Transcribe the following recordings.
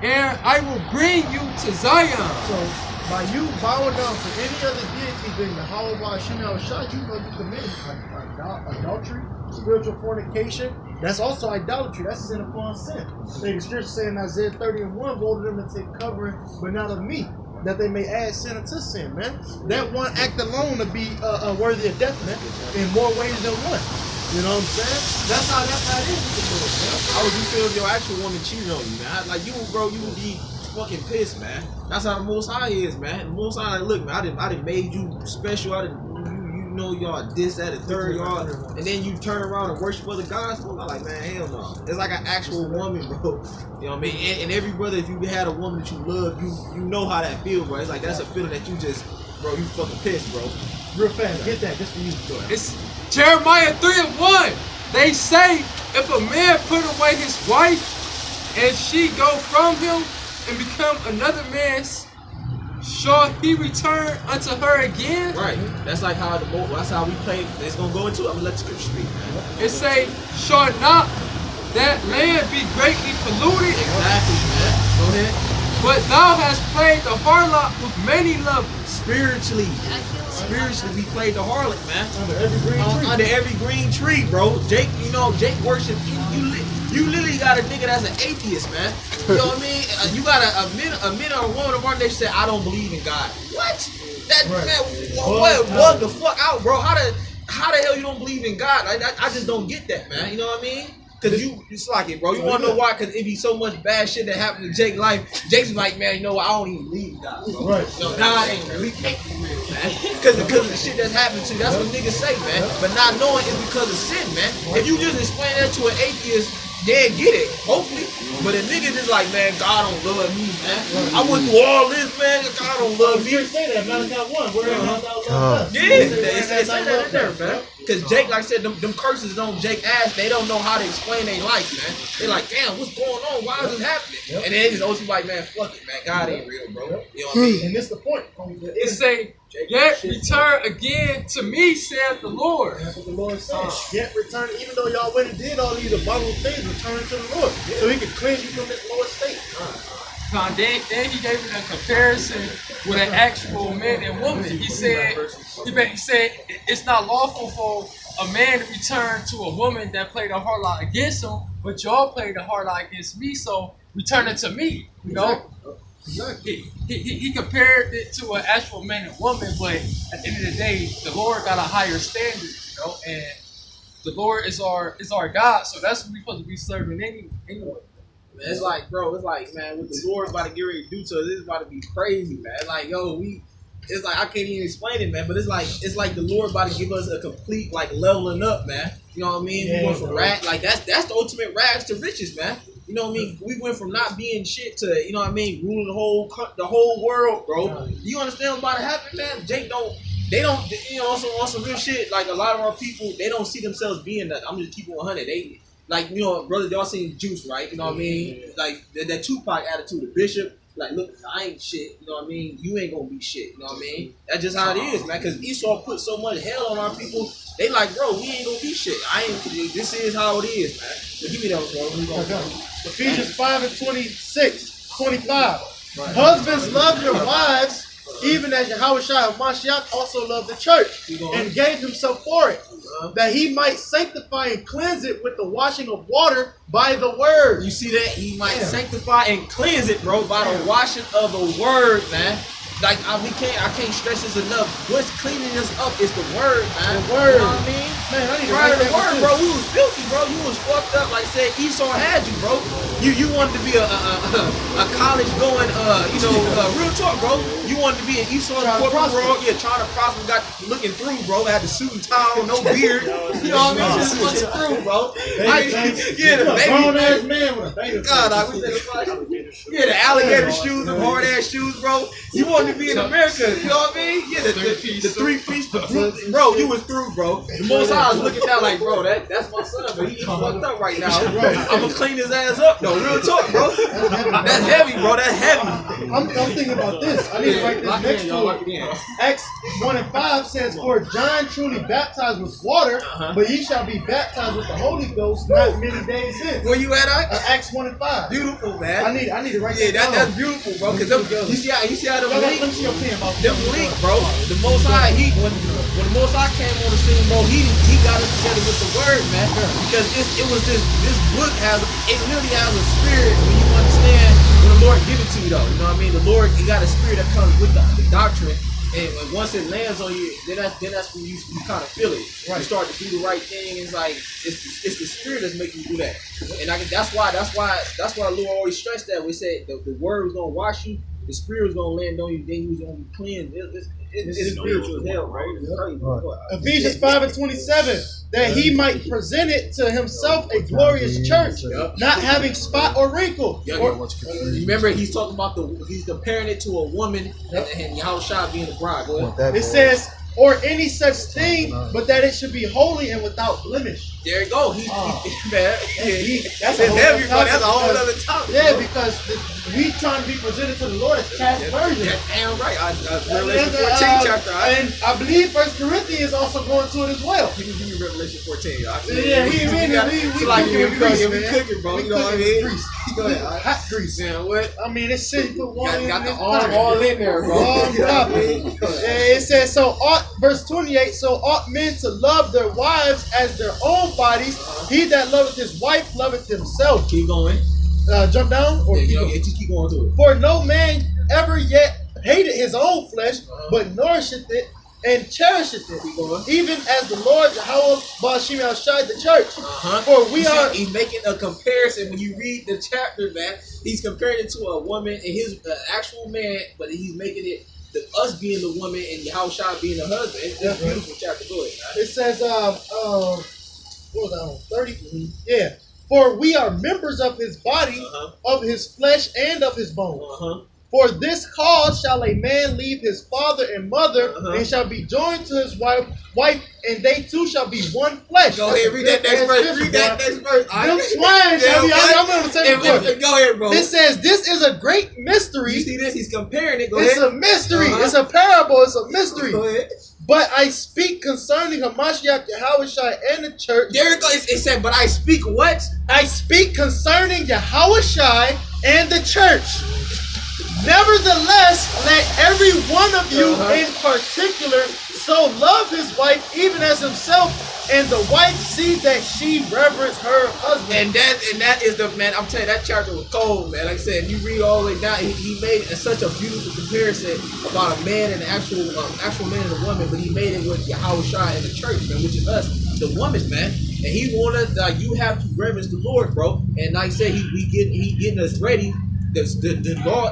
and I will bring you to Zion. So by you bowing down to any other deity than YAHAWASHI, you know you committed adultery, spiritual fornication. That's also idolatry. That's sin upon sin. The scripture saying in Isaiah 30:1, woe to them that take covering, but not of me, that they may add sin unto sin, man. That one act alone to be worthy of death, man, in more ways than one. You know what I'm saying? That's how it is with the Lord, man. How would you feel if your actual woman cheated on you, man? Like you, bro, you would be fucking pissed, man. That's how the Most High is, man. The Most High, like, look, man, I done made you special. You know y'all this, that, and third, y'all, and then you turn around and worship other gods. I'm like, man, hell no. It's like an actual woman, bro. You know what I mean? And every brother, if you had a woman that you love, you know how that feels, bro. It's like that's a feeling that you just, bro, you fucking pissed, bro. Real fast, get that just for you, bro. It's Jeremiah 3:1. They say if a man put away his wife and she go from him and become another man's, shall he return unto her again? Right. That's like how that's how we play. It's gonna go into it. I'm gonna let the scripture speak, man. It say, shall not that land be greatly polluted? Exactly, man. Go ahead. But thou hast played the harlot with many lovers. Spiritually, we played the harlot, man. Under every green tree. Under every green tree, bro. Jake, you know, Jake worship. You literally got a nigga that's an atheist, man. You know what I mean? You got a man or a woman of one day say, I don't believe in God. What? That right. man, what the fuck out, bro? How the hell you don't believe in God? I just don't get that, man. You know what I mean? Cause it's like it, bro. You wanna know why? Cause it be so much bad shit that happened to Jake's life. Jake's like, man, you know what? I don't even believe in God, bro. Right. You know, God ain't really real, man. Cause of the shit that's happened to you. That's what niggas say, man. But not knowing is because of sin, man. If you just explain that to an atheist, they get it, hopefully. But a nigga just like, man, God don't love me, man. I went through all this, man. God don't love me. You say that, Malachi 1. Where Yeah, they say that in there, man. Cause Jake, like I said, them curses on Jake ass, they don't know how to explain their life, man. They like, damn, what's going on? Why is this happening? And then it's also like, man, fuck it, man. God ain't real, bro. You know what I mean? And this the point. It say, yet return again to me, saith the Lord. That's what the Lord said. Yet return, even though y'all went and did all these abominable things, return to the Lord. So he can cleanse you from this lower state. Then he gave it a comparison with an actual man and woman. He said it's not lawful for a man to return to a woman that played a harlot against him, but y'all played a harlot against me, so return it to me. You know? Exactly. He compared it to an actual man and woman, but at the end of the day, the Lord got a higher standard, you know, and the Lord is our God, so that's what we're supposed to be serving anyway. Man, it's like, bro, it's like, man, what the Lord's about to get ready to do to us, it's about to be crazy, man. Like, yo, it's like, I can't even explain it, man, but it's like the Lord about to give us a complete, like, leveling up, man. You know what I mean? Yeah, we went from like, that's the ultimate rags to riches, man. You know what I mean? We went from not being shit to, you know what I mean, ruling the whole world, bro. You understand what's about to happen, man? Jake they don't, you know, on some real shit, like, a lot of our people, they don't see themselves being that. I'm just keeping 100. Like, you know, brother, y'all seen Juice, right? You know what I mean? Like, that Tupac attitude, the bishop, like, look, I ain't shit, you know what I mean? You ain't gonna be shit, you know what I mean? That's just how it is, man, because Esau put so much hell on our people, they like, bro, we ain't gonna be shit. This is how it is, man. So give me that, bro. Ephesians 5:26-25. Right. Husbands, love your wives, even as Yahawashi Mashiach also loved the church and gave himself for it, that he might sanctify and cleanse it with the washing of water by the word. You see that? He might sanctify and cleanse it, bro, by the washing of the word, man. Like, I can't stress this enough. What's cleaning us up is the word, man. The word. You know what I mean? Man, I need to Prior write to the that word, bro, you was filthy, bro. You was fucked up. Like I said, Esau had you, bro. You wanted to be a college going, you know, real talk, bro. You wanted to be an Esau corporate world. Yeah, trying to prosper. Got looking through, bro. Had the suit and tie on, no beard. You know what I mean? Just looking through, bro. Yeah, the baby. Grown ass man with a baby. God, yeah, the alligator shoes, the hard ass shoes, bro. You wanted to be in America, you know what I mean? Yeah, the three-piece, bro, you was through, bro. The Most High was looking down like, bro, that's my son, but he fucked up right now. I'm gonna clean his ass up, though. Real talk, bro. That's heavy, bro. bro. That's heavy. I'm thinking about this. I need to write this next to it. Acts 1:5 says, "For John truly baptized with water, but ye shall be baptized with the Holy Ghost not many days hence." Where you at, Acts 1:5. Beautiful, man. I need to write Yeah, that down. that's beautiful, bro. Cause you see how them Let link, me see your pen about them link, bro. The Most High, when the Most High came on the scene, bro, he got us together with the word, man. Because it was this book literally has a spirit when you understand when the Lord give it to you, though. You know what I mean? The Lord, he got a spirit that comes with the doctrine. And once it lands on you, then that's when you kind of feel it. Right. You start to do the right thing. It's like it's the spirit that's making you do that. And that's why the Lord always stressed that. We said the word was gonna wash you, the spirit was gonna land on you, then you was gonna be cleansed. It's spiritual as hell, bro. Right. Ephesians 5:27, that he might present it to himself a glorious church, not having spot or wrinkle. Remember, he's talking about he's comparing it to a woman and Yahawashi being the bride. Go ahead. It says, or any such thing, but that it should be holy and without blemish. There you go. That's heavy, bro. That's a whole other topic. Yeah, bro. because we trying to be presented to the Lord as cast virgin. Damn right. Revelation 14 chapter. And I believe 1 Corinthians also going to it as well. You can give me Revelation 14. Yeah, we cooking, bro. You know what I mean? Go ahead. Hot grease. Man, what? I mean, it's shit. You put one Got the in arm all in there, bro. It says, verse 28, so ought men to love their wives as their own bodies. He that loveth his wife loveth himself. Keep going. Jump down or just keep going to it. For no man ever yet hated his own flesh, but nourisheth it and cherisheth it, even as the Lord YAHAWASHI the church. For he's making a comparison when you read the chapter, man. He's comparing it to a woman and his actual man, but he's making it us being the woman and Yahawashi being the husband. It's a beautiful chapter. Go ahead, man. It says, what was that on 30? Yeah. For we are members of his body, of his flesh, and of his bones. For this cause shall a man leave his father and mother, and shall be joined to his wife, and they two shall be one flesh. Go ahead, read that next verse. Read that next verse. Them swine shall be. I'm on the same verse. Go ahead, bro. It says, this is a great mystery. You see this? He's comparing it. Go ahead. It's a mystery. It's a parable. It's a mystery. Go ahead. But I speak concerning Hamashiach, Yahawashi, and the church. There it goes. It said, but I speak what? I speak concerning Yahawashi and the church. Nevertheless, let every one of you in particular so love his wife even as himself, and the wife see that she reverence her husband. And that is the man. I'm telling you, that chapter was cold, man. Like I said, you read all the way down. He made such a beautiful comparison about a man and an actual man and a woman, but he made it with Yahawashi and the church, man, which is us, the woman, man. And he wanted you have to reverence the Lord, bro. And like I said, he getting us ready. The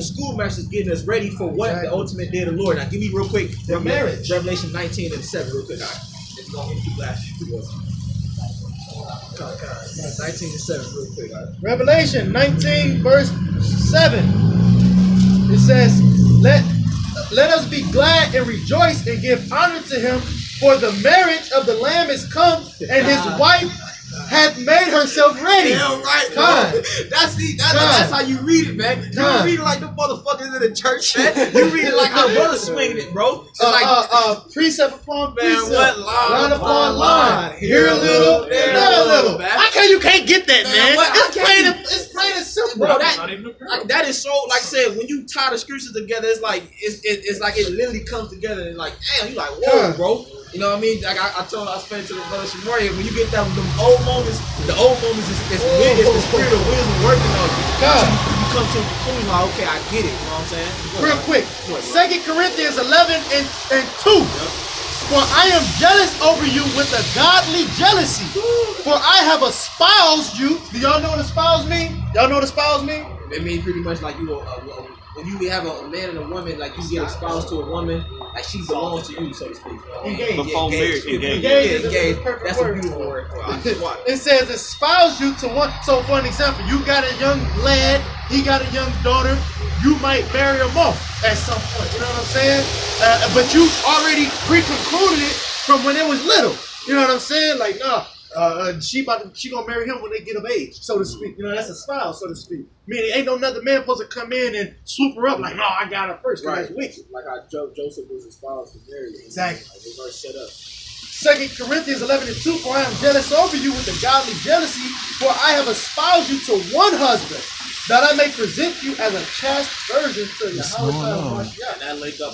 schoolmaster's getting us ready for what the ultimate day of the Lord. Now, give me real quick the marriage. Revelation 19:7, real quick. It's going to hit you last. 19:7, real quick. Revelation 19, verse 7. It says, Let us be glad and rejoice and give honor to him, for the marriage of the Lamb is come, and his wife hath made herself ready. Yeah, right, bro. That's how you read it, man. You don't read it like the motherfuckers in the church, man. You read it like our brother swinging it, bro. It's like precept upon precept, man, line upon line. Here a little, there a little. Man. How can you can't get that, man? It's plain and simple, bro. That is so. Like I said, when you tie the scriptures together, it's like it literally comes together. And like, damn, you like, whoa, bro. You know what I mean? Like I explained to the brother Shamoria, when you get them old moments, the old moments is the spirit of wisdom working on you. You come to a conclusion like, okay, I get it. You know what I'm saying? Real quick, 2 Corinthians 11 and 2. For I am jealous over you with a godly jealousy. For I have espoused you. Do y'all know what espoused mean? Y'all know what espoused mean? It means pretty much like you when you have a man and a woman, like you get espoused to a woman, like she belongs to you, so to speak. Engaged. Before marriage. Engaged. That's a beautiful word. It says espouse you to one. So for an example, you got a young lad, he got a young daughter. You might marry him off at some point. You know what I'm saying? But you already pre-concluded it from when it was little. You know what I'm saying? Like, nah. she gonna marry him when they get of age, so to speak. You know, that's a spouse, so to speak. Meaning, ain't no another man supposed to come in and swoop her up like, no, I got her first, because that's wicked. Like how Joseph was espoused to Mary. Exactly. Like they were set up. 2 Corinthians 11:2, for I am jealous over you with a godly jealousy, for I have espoused you to one husband, that I may present you as a chaste virgin to Yahawah. And that link up